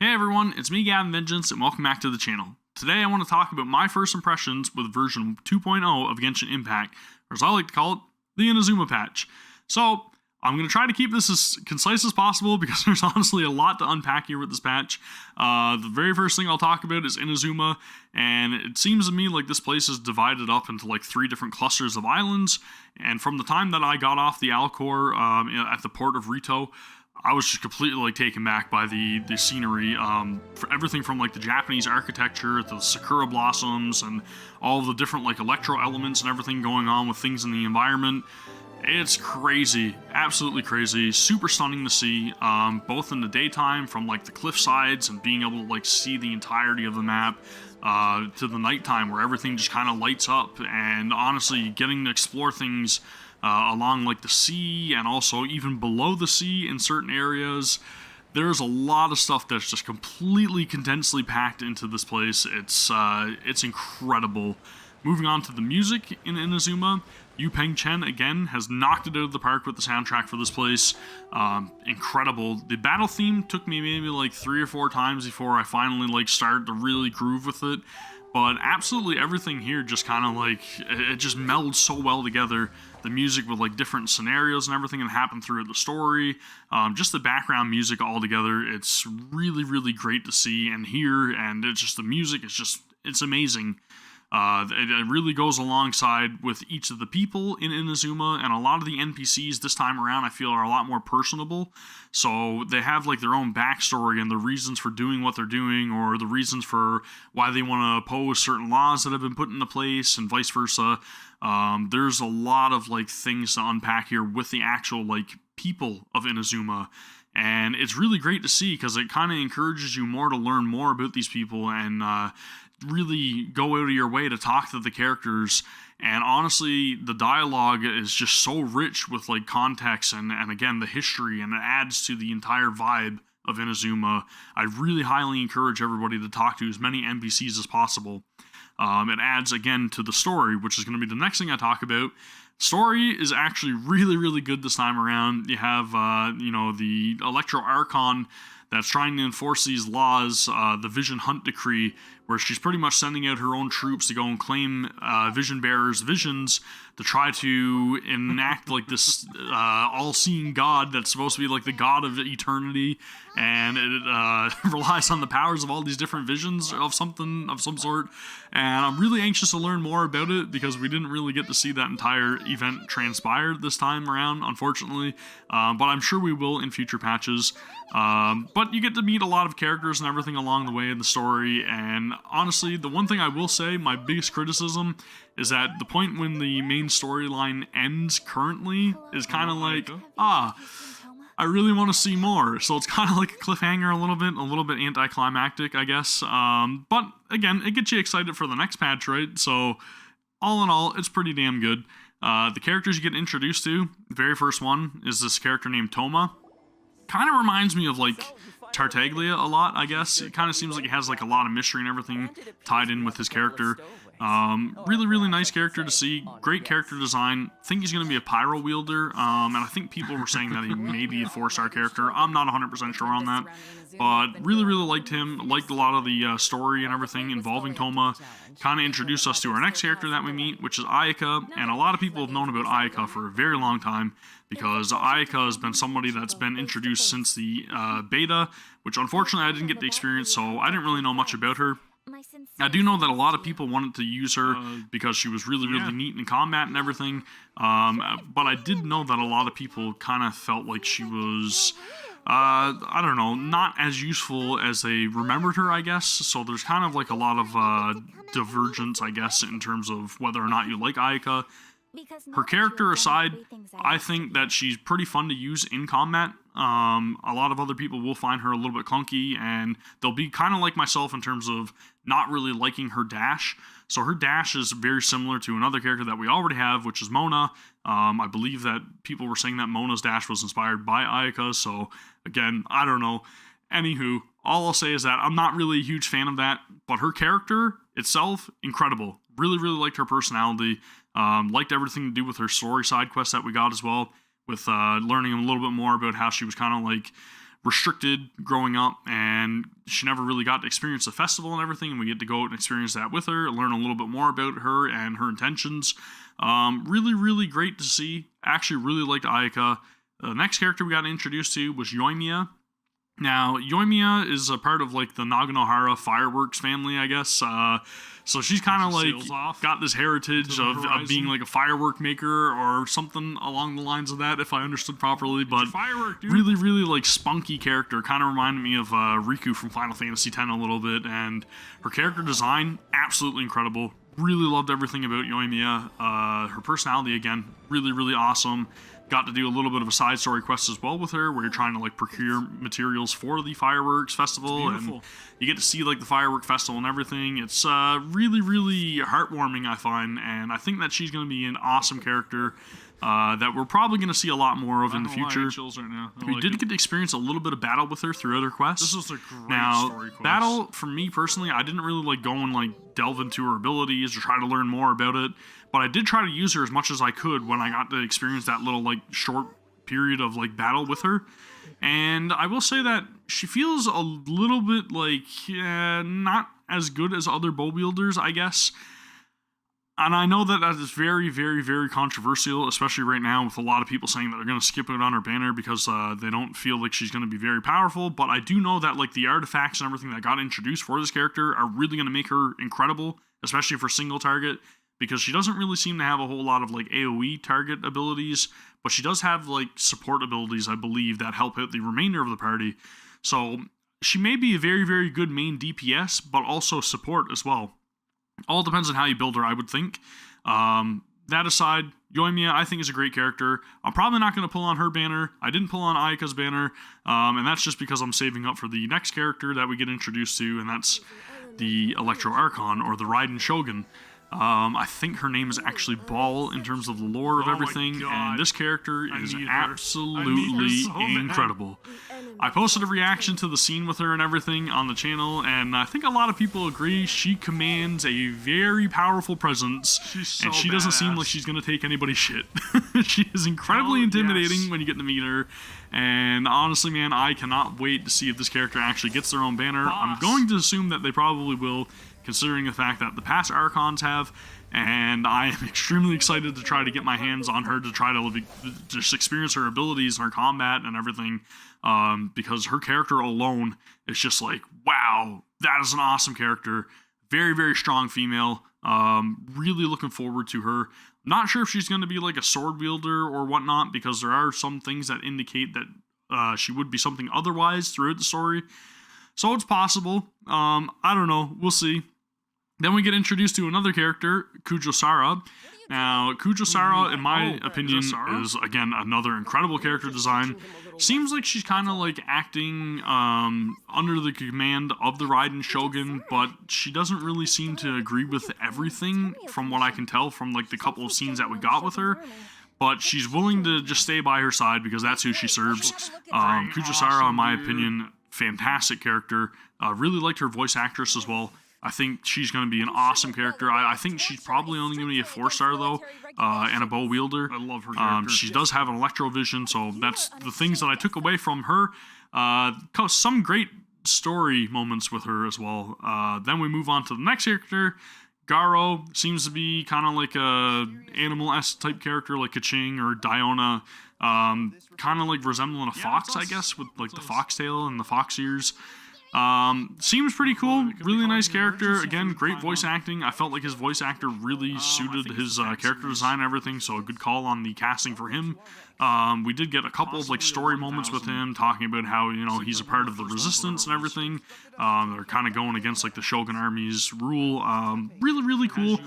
Hey everyone, it's me Gavin Vengeance and welcome back to the channel. Today I want to talk about my first impressions with version 2.0 of Genshin Impact, or as I like to call it, the Inazuma patch. So, I'm going to try to keep this as concise as possible because there's honestly a lot to unpack here with this patch. The very first thing I'll talk about is Inazuma, and it seems to me like this place is divided up into like 3 different clusters of islands, and from the time that I got off the Alcor at the port of Rito, I was just completely like taken back by the scenery, for everything from like the Japanese architecture to the sakura blossoms and all of the different like electro elements and everything going on with things in the environment. It's crazy, absolutely crazy, super stunning to see, both in the daytime from like the cliff sides and being able to like see the entirety of the map, to the nighttime where everything just kind of lights up, and honestly getting to explore things along like the sea and also even below the sea in certain areas. There's a lot of stuff that's just completely condensedly packed into this place. It's incredible. Moving on to the music in Inazuma, Yu Peng Chen again has knocked it out of the park with the soundtrack for this place. Incredible. The battle theme took me maybe like 3 or 4 times before I finally like started to really groove with it. But absolutely everything here just kind of like, it just melds so well together. The music with like different scenarios and everything that happened throughout the story. Just the background music all together. It's really, really great to see and hear. And it's just, the music is just, it's amazing. It really goes alongside with each of the people in Inazuma, and a lot of the NPCs this time around I feel are a lot more personable. So they have like their own backstory and the reasons for doing what they're doing, or the reasons for why they want to oppose certain laws that have been put into place, and vice versa. There's a lot of like things to unpack here with the actual like people of Inazuma. And it's really great to see because it kind of encourages you more to learn more about these people and really go out of your way to talk to the characters. And honestly, the dialogue is just so rich with like context and again the history, and it adds to the entire vibe of Inazuma. I really highly encourage everybody to talk to as many NPCs as possible. It adds again to the story, which is going to be the next thing I talk about. Story is actually really, really good this time around. You have, the Electro Archon that's trying to enforce these laws, the Vision Hunt Decree, where she's pretty much sending out her own troops to go and claim Vision Bearers' visions to try to enact like this all-seeing god that's supposed to be like the god of eternity, and it relies on the powers of all these different visions of some sort. And I'm really anxious to learn more about it because we didn't really get to see that entire event transpire this time around, unfortunately. But I'm sure we will in future patches. But you get to meet a lot of characters and everything along the way in the story, and honestly, the one thing I will say, my biggest criticism, is that the point when the main storyline ends currently is kind of like, I really want to see more. So it's kind of like a cliffhanger a little bit anticlimactic, I guess. But again, it gets you excited for the next patch, right? So all in all, it's pretty damn good. The characters you get introduced to, the very first one is this character named Toma. Kind of reminds me of like Tartaglia a lot, I guess. It kind of seems like he has like a lot of mystery and everything tied in with his character. Really, really nice character to see. Great character design. Think he's going to be a pyro wielder, and I think people were saying that he may be a 4-star character. I'm not 100% sure on that, but really, really liked him. Liked a lot of the story and everything involving Toma. Kind of introduced us to our next character that we meet, which is Ayaka, and a lot of people have known about Ayaka for a very long time, because Ayaka has been somebody that's been introduced since the beta, which unfortunately I didn't get the experience, so I didn't really know much about her. I do know that a lot of people wanted to use her because she was really, really neat in combat and everything, but I did know that a lot of people kind of felt like she was, I don't know, not as useful as they remembered her, I guess. So there's kind of like a lot of divergence, I guess, in terms of whether or not you like Ayaka. Her character aside, I think that she's pretty fun to use in combat. A lot of other people will find her a little bit clunky, and they'll be kind of like myself in terms of not really liking her dash. So her dash is very similar to another character that we already have, which is Mona. I believe that people were saying that Mona's dash was inspired by Ayaka, so again, I don't know. Anywho, all I'll say is that I'm not really a huge fan of that, but her character itself, incredible. Really, really liked her personality. Liked everything to do with her story side quest that we got as well, with learning a little bit more about how she was kind of like restricted growing up, and she never really got to experience the festival and everything, and we get to go out and experience that with her, learn a little bit more about her and her intentions. Really, really great to see. Actually really liked Ayaka. The next character we got introduced to was Yoimiya. Now, Yoimiya is a part of like the Naganohara fireworks family, I guess. So she's kind of like got this heritage of being like a firework maker or something along the lines of that, if I understood properly. But really, really like spunky character. Kind of reminded me of Riku from Final Fantasy X a little bit. And her character design, absolutely incredible. Really loved everything about Yoimiya. Her personality, again, really, really awesome. Got to do a little bit of a side story quest as well with her, where you're trying to like procure materials for the fireworks festival, and you get to see like the firework festival and everything. It's really, really heartwarming, I find, and I think that she's going to be an awesome character that we're probably going to see a lot more of in the future. We did get to experience a little bit of battle with her through other quests. This was a great story quest. Battle, for me personally, I didn't really like go and like delve into her abilities or try to learn more about it. But I did try to use her as much as I could when I got to experience that little like short period of like battle with her. And I will say that she feels a little bit like not as good as other bow wielders, I guess. And I know that is very, very, very controversial, especially right now with a lot of people saying that they're going to skip it on her banner because they don't feel like she's going to be very powerful. But I do know that like the artifacts and everything that got introduced for this character are really going to make her incredible, especially for single target. Because she doesn't really seem to have a whole lot of like AoE target abilities, but she does have like support abilities, I believe, that help out the remainder of the party. So she may be a very, very good main DPS, but also support as well. All depends on how you build her, I would think. That aside, Yoimiya, I think, is a great character. I'm probably not going to pull on her banner. I didn't pull on Ayaka's banner, and that's just because I'm saving up for the next character that we get introduced to, and that's the Electro Archon, or the Raiden Shogun. I think her name is actually Ball in terms of the lore of everything, and this character is absolutely incredible. I posted a reaction to the scene with her and everything on the channel, and I think a lot of people agree she commands a very powerful presence, and she doesn't seem like she's going to take anybody's shit. She is incredibly intimidating when you get to meet her, and honestly, man, I cannot wait to see if this character actually gets their own banner. I'm going to assume that they probably will, considering the fact that the past Archons have, and I am extremely excited to try to get my hands on her to try to just experience her abilities and her combat and everything, because her character alone is just like, wow, that is an awesome character. Very, very strong female. Really looking forward to her. Not sure if she's going to be like a sword wielder or whatnot, because there are some things that indicate that she would be something otherwise throughout the story. So it's possible. I don't know. We'll see. Then we get introduced to another character, Kujo-Sara. Now, Kujo-Sara, in my opinion, is, again, another incredible character design. Seems like she's kind of like acting under the command of the Raiden Shogun, but she doesn't really seem to agree with everything from what I can tell from like the couple of scenes that we got with her. But she's willing to just stay by her side because that's who she serves. Kujo-Sara, in my opinion, fantastic character. Really liked her voice actress as well. I think she's going to be an awesome character. I think she's probably only going to be a 4-star, though, and a bow wielder. I love her character. She does have an electro-vision, so that's the things that I took away from her. Some great story moments with her as well. Then we move on to the next character. Garo seems to be kind of like a Animal-esque type character, like Kaching or Diona. Kind of like resembling a fox, I guess, with like the foxtail and the fox ears. Seems pretty cool. Really nice character. Again, great voice acting. I felt like his voice actor really suited his character design and everything, so a good call on the casting for him. We did get a couple of like story moments with him, talking about how, you know, he's a part of the resistance and everything. They're kind of going against like the Shogun Army's rule. Really, really cool.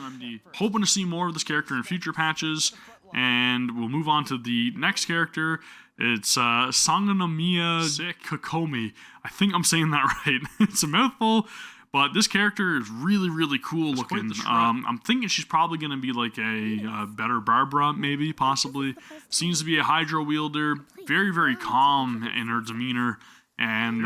Hoping to see more of this character in future patches. And we'll move on to the next character. It's Sangonomiya Kokomi. I think I'm saying that right. It's a mouthful, but this character is really, really cool looking. I'm thinking she's probably going to be like a better Barbara, maybe, possibly. Seems to be a Hydro wielder. Very, very calm in her demeanor. And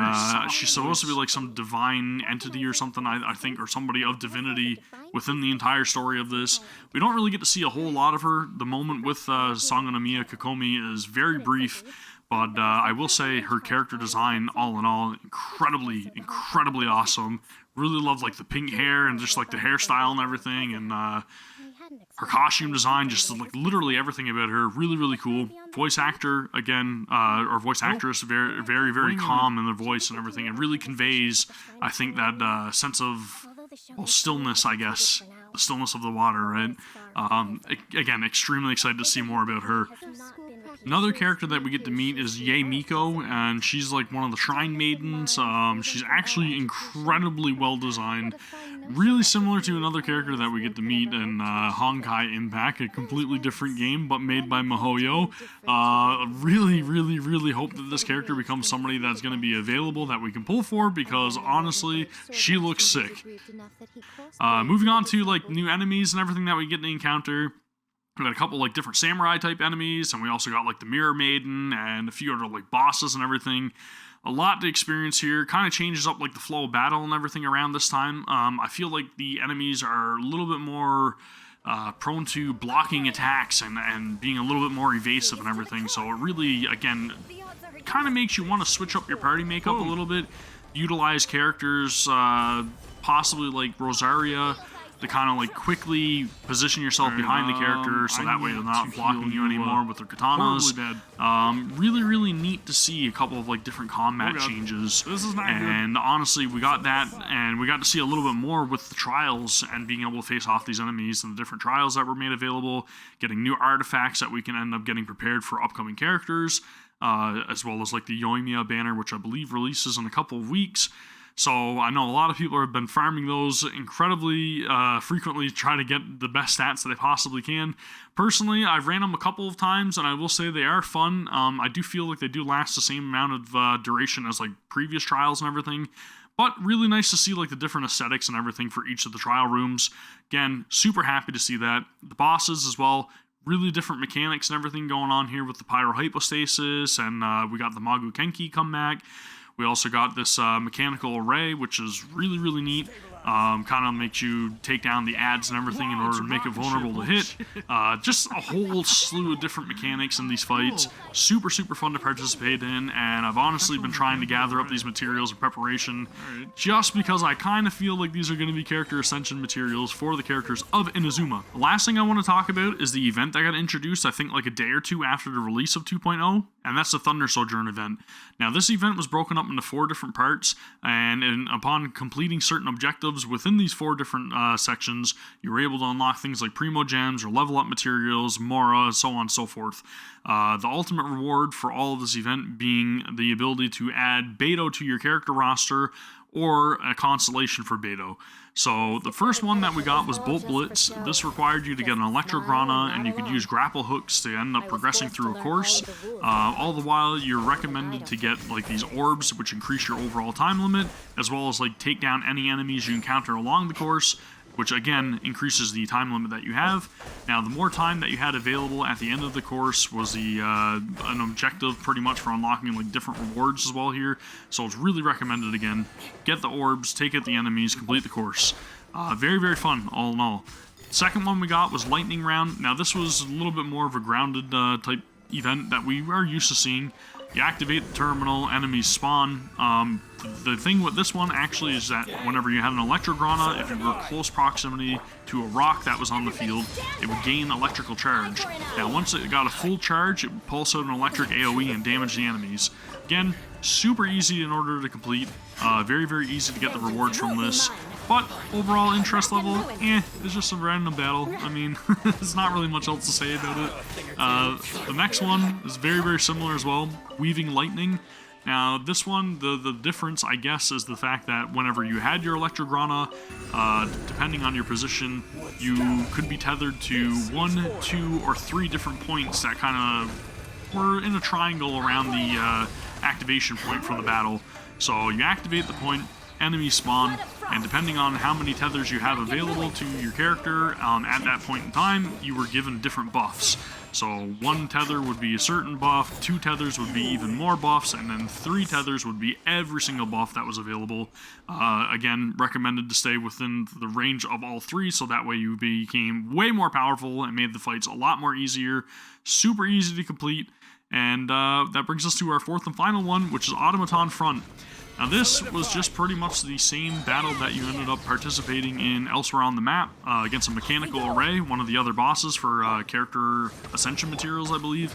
she's supposed to be like some divine entity or something, I think, or somebody of divinity within the entire story of this. We don't really get to see a whole lot of her. The moment with Sangonomiya Kokomi is very brief, But I will say her character design, all in all, incredibly awesome. Really love like the pink hair and just like the hairstyle and everything, and her costume design, just like literally everything about her, really cool. Voice actor again, or voice actress, very calm in their voice and everything, and really conveys, I think, that sense of, well, stillness, I guess, the stillness of the water, right? Again, extremely excited to see more about her. Another character that we get to meet is Yae Miko, and she's like one of the Shrine Maidens. She's actually incredibly well designed, really similar to another character that we get to meet in Honkai Impact, a completely different game, but made by MiHoYo. Really hope that this character becomes somebody that's going to be available that we can pull for, because honestly, she looks sick. Moving on to like new enemies and everything that we get to encounter. We got a couple like different samurai type enemies, and we also got like the Mirror Maiden and a few other like bosses and everything. A lot to experience here. Kind of changes up like the flow of battle and everything around this time. I feel like the enemies are a little bit more prone to blocking attacks and being a little bit more evasive and everything. So it really, again, kind of makes you want to switch up your party makeup a little bit. Utilize characters, possibly like Rosaria, to kind of like quickly position yourself behind the character, so that way they're not blocking you anymore with their katanas. Really neat to see a couple of like different combat changes. This is not good. Honestly, we got that, and we got to see a little bit more with the trials and being able to face off these enemies and the different trials that were made available, getting new artifacts that we can end up getting prepared for upcoming characters, as well as like the Yoimiya banner, which I believe releases in a couple of weeks. So I know a lot of people have been farming those incredibly frequently, try to get the best stats that they possibly can. Personally, I've ran them a couple of times, and I will say they are fun. I do feel like they do last the same amount of duration as like previous trials and everything. But really nice to see like the different aesthetics and everything for each of the trial rooms. Again, super happy to see that. The bosses as well. Really different mechanics and everything going on here with the pyrohypostasis, and we got the Magu Kenki come back. We also got this mechanical array, which is really neat. Kind of makes you take down the ads and everything in order to make it vulnerable to hit. Just a whole slew of different mechanics in these fights. Super fun to participate in, and I've honestly been trying to gather up these materials in preparation just because I kind of feel like these are going to be character ascension materials for the characters of Inazuma. The last thing I want to talk about is the event that got introduced, I think like a day or two after the release of 2.0, and that's the Thunder Sojourn event. Now, this event was broken up into 4 different parts, and upon completing certain objectives within these 4 different sections, you were able to unlock things like Primo Gems or level up materials, Mora, so on and so forth. The ultimate reward for all of this event being the ability to add Beto to your character roster, or a constellation for Beto. So the first one that we got was Bolt Blitz. This required you to get an Electrograna, and you could use grapple hooks to end up progressing through a course. All the while, you're recommended to get like these orbs, which increase your overall time limit, as well as like take down any enemies you encounter along the course, which again increases the time limit that you have. Now, the more time that you had available at the end of the course was the an objective pretty much for unlocking like different rewards as well here. So it's really recommended again. Get the orbs, take out the enemies, complete the course. Very fun all in all. Second one we got was Lightning Round. Now this was a little bit more of a grounded type event that we are used to seeing. You activate the terminal, enemies spawn. The thing with this one actually is that whenever you had an Electrograna, if you were close proximity to a rock that was on the field, it would gain electrical charge. Now once it got a full charge, it would pulse out an electric AoE and damage the enemies. Again, super easy in order to complete. Very easy to get the rewards from this. But overall interest level, it's just a random battle. I mean, there's not really much else to say about it. The next one is very similar as well, Weaving Lightning. Now, this one, the difference, I guess, is the fact that whenever you had your Electrograna, depending on your position, you could be tethered to 1, 2, or 3 different points that kind of were in a triangle around the activation point for the battle. So you activate the point, enemies spawn, and depending on how many tethers you have available to your character at that point in time, you were given different buffs. So 1 tether would be a certain buff, 2 tethers would be even more buffs, and then 3 tethers would be every single buff that was available. Again, recommended to stay within the range of all 3, so that way you became way more powerful and made the fights a lot more easier. Super easy to complete. And that brings us to our fourth and final one, which is Automaton Front. Now this was just pretty much the same battle that you ended up participating in elsewhere on the map against a mechanical array, one of the other bosses for character ascension materials, I believe.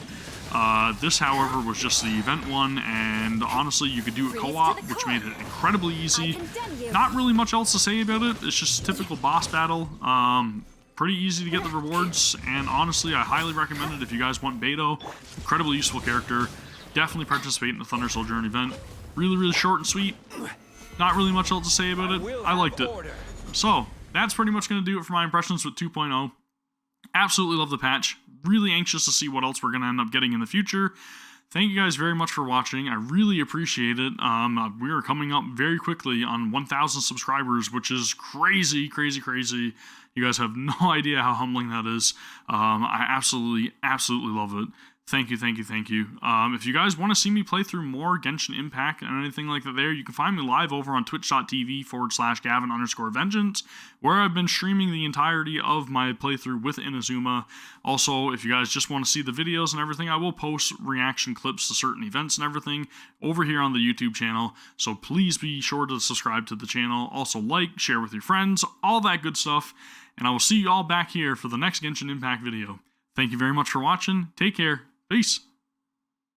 This, however, was just the event one, and honestly, you could do it co-op, which made it incredibly easy. Not really much else to say about it. It's just a typical boss battle. Pretty easy to get the rewards, and honestly, I highly recommend it if you guys want Beto. Incredibly useful character. Definitely participate in the Thunder Sojourn event. Really, really short and sweet. Not really much else to say about it. I liked it. So, that's pretty much going to do it for my impressions with 2.0. Absolutely love the patch. Really anxious to see what else we're going to end up getting in the future. Thank you guys very much for watching. I really appreciate it. We are coming up very quickly on 1,000 subscribers, which is crazy, crazy, crazy. You guys have no idea how humbling that is. I absolutely, absolutely love it. Thank you, thank you, thank you. If you guys want to see me play through more Genshin Impact and anything like that there, you can find me live over on twitch.tv/Gavin_Vengeance, where I've been streaming the entirety of my playthrough with Inazuma. Also, if you guys just want to see the videos and everything, I will post reaction clips to certain events and everything over here on the YouTube channel. So please be sure to subscribe to the channel. Also like, share with your friends, all that good stuff. And I will see you all back here for the next Genshin Impact video. Thank you very much for watching. Take care. Peace.